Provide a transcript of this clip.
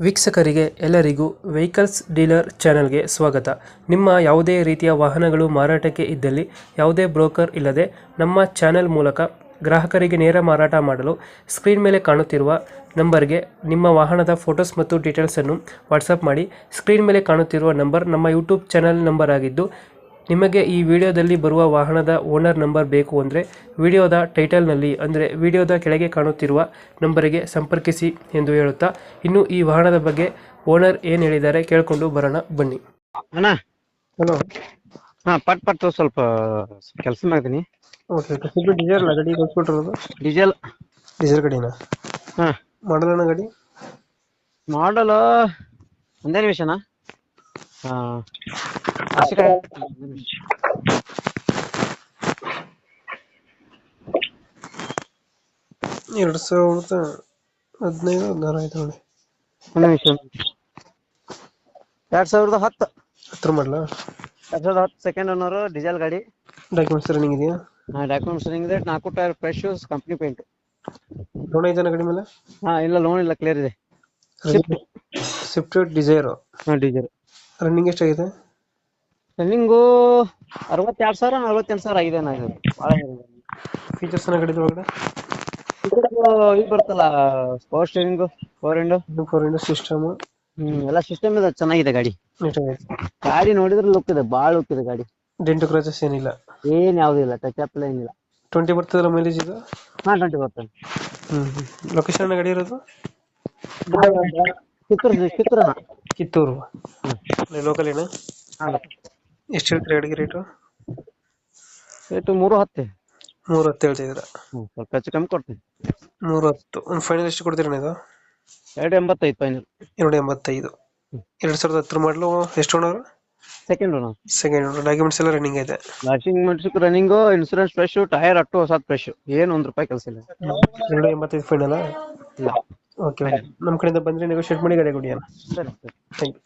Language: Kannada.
ವೀಕ್ಷಕರಿಗೆ ಎಲ್ಲರಿಗೂ ವೆಹಿಕಲ್ಸ್ ಡೀಲರ್ ಚಾನೆಲ್ಗೆ ಸ್ವಾಗತ. ನಿಮ್ಮ ಯಾವುದೇ ರೀತಿಯ ವಾಹನಗಳು ಮಾರಾಟಕ್ಕೆ ಇದ್ದಲ್ಲಿ ಯಾವುದೇ ಬ್ರೋಕರ್ ಇಲ್ಲದೆ ನಮ್ಮ ಚಾನೆಲ್ ಮೂಲಕ ಗ್ರಾಹಕರಿಗೆ ನೇರ ಮಾರಾಟ ಮಾಡಲು ಸ್ಕ್ರೀನ್ ಮೇಲೆ ಕಾಣುತ್ತಿರುವ ನಂಬರ್ಗೆ ನಿಮ್ಮ ವಾಹನದ ಫೋಟೋಸ್ ಮತ್ತು ಡೀಟೇಲ್ಸನ್ನು ವಾಟ್ಸಪ್ ಮಾಡಿ. ಸ್ಕ್ರೀನ್ ಮೇಲೆ ಕಾಣುತ್ತಿರುವ ನಂಬರ್ ನಮ್ಮ ಯೂಟ್ಯೂಬ್ ಚಾನೆಲ್ ನಂಬರ್ ಆಗಿದ್ದು, ನಿಮಗೆ ಈ ವಿಡಿಯೋದಲ್ಲಿ ಬರುವ ವಾಹನದ ಓನರ್ ನಂಬರ್ ಬೇಕು ಅಂದರೆ ವಿಡಿಯೋದ ಟೈಟಲ್ನಲ್ಲಿ ಅಂದರೆ ವಿಡಿಯೋದ ಕೆಳಗೆ ಕಾಣುತ್ತಿರುವ ನಂಬರಿಗೆ ಸಂಪರ್ಕಿಸಿ ಎಂದು ಹೇಳುತ್ತಾ, ಇನ್ನು ಈ ವಾಹನದ ಬಗ್ಗೆ ಓನರ್ ಏನು ಹೇಳಿದ್ದಾರೆ ಕೇಳಿಕೊಂಡು ಬರೋಣ ಬನ್ನಿ. ಅಣ್ಣ ಹಲೋ. ಹಾ ಪಟ್ ಸ್ವಲ್ಪ ಕೆಲಸ ಮಾಡಿದೀನಿ. Okay okay. ಸಿಬಿಲ್ ಡೀಸೆಲ್ ಅಲ್ಲ ಗಾಡಿ ಕಳ್ಸ್ಕೊಟ್ಟಿರೋದು? ಡೀಸೆಲ್ ಡೀಸೆಲ್ ಗಾಡಿನ? ಹಾ ಮಾಡಲಣ್ಣ ಗಾಡಿ? ಮಾಡಲ್ ಒಂದೇ ನಿಮಿಷನಾ. ಹಾ ಎರಡು ಸಾವಿರದ 15-16 ಆಯ್ತು ನೋಡಿ. ಒಂದು ನಿಮಿಷ. 2010 ಹತ್ರ ಮಾಡಲ? 2010 ಸೆಕೆಂಡ್ ಓನರ್ ಡೀಸೆಲ್ ಗಾಡಿ. ಡಾಕ್ಯುಮೆಂಟ್ಸ್ ರನ್ನಿಂಗ್ ಇದೆಯಾ? ಹಾ ಡಾಕ್ಯುಮೆಂಟ್ಸ್ ಇದೆ. 4 tyre fresh, company paint. Loan ಐತನ ಗಾಡಿ ಮೇಲೆ? ಹಾ ಇಲ್ಲ, ಲೋನ್ ಇಲ್ಲ, ಕ್ಲಿಯರ್ ಇದೆ. ಸ್ವಿಫ್ಟ್ ಡಿಸೈರ್ ಹಾ ಡೀಸೆಲ್. ರನ್ನಿಂಗ್ ಎಷ್ಟಾಗಿದೆ? ರನ್ನಿಂಗು 62,000 48,000 ಆಗಿದೆ ಅಣ್ಣ. ಇದು ಭಾಳ ಫೀಚರ್ಸ್ ಏನ ಗಾಡಿದ ಒಳಗಡೆ? ಇದು ಬರ್ತಲ್ಲ, ಪವರ್ ಸ್ಟೀರಿಂಗ್, 4 ಸಿಸ್ಟಮ್ ಎಲ್ಲ ಸಿಸ್ಟಮ್ ಇದೆ. ಚೆನ್ನಾಗಿದೆ ಗಾಡಿ. ನೀಟಾಗೈತೆ. ಗಾಡಿ ನೋಡಿದ್ರೆ ಲುಕ್ ಇದೆ, ಬಾಳ ಲುಕ್ ಇದೆ ಗಾಡಿ. ಡೆಂಟು ಕ್ರಾಚಸ್ ಏನಿಲ್ಲ? ಏನ್ ಯಾವ್ದು ಇಲ್ಲ, ಟಚ್ ಅಪ್ ಎಲ್ಲ ಏನಿಲ್ಲ. 20 ಬರ್ತದಲ್ಲ ಮೈಲೇಜ್ ಇದು? ಹಾ 20 ಬರ್ತದೆ. ಲೊಕೇಶನ್ ಗಾಡಿ ಇರೋದು? ಕಿತ್ತೂರಣ. ಕಿತ್ತೂರು ಲೋಕಲ್ ಏನ? ಎಷ್ಟು ಹೇಳ್ತೀರಿ ಗಾಡಿಗೆ ರೇಟು? ರೇಟು 310. 310 ಹೇಳ್ತಿದ್ದೀರಾ? ಸ್ವಲ್ಪ ಹೆಚ್ಚು ಕಮ್ಮಿ ಕೊಡ್ತೀನಿ. 310. ಒಂದು ಫೈನಲ್ ಎಷ್ಟು ಕೊಡ್ತೀರಣ್ಣ ಇದು? 285 ಫೈನಲ್. 285. 2010 ಮಾಡಲು. ಎಷ್ಟು owner? Second owner. Second owner. Documents ಎಲ್ಲ ರನ್ನಿಂಗ್ ಐತೆ? ರನ್ನಿಂಗ್, ಇನ್ಸೂರೆನ್ಸ್ ಫ್ರೆಶ್, ಟೈರ್ ಅಟ್ಟು ಹೊಸದ್ ಫ್ರೆಶ್, ಏನು ₹1 ಕೆಲಸ ಇಲ್ಲ. 285 ಫೈನಲ್? ಇಲ್ಲ. ಓಕೆ. ನಮ್ಮ ಕಡೆಯಿಂದ ಬಂದ್ರೆ ನೆಗೋಶಿಯೇಟ್ ಮಾಡಿ ಗಾಡಿ ಕೊಡಿ ಅಣ್ಣ. ಸರಿ. Thank you.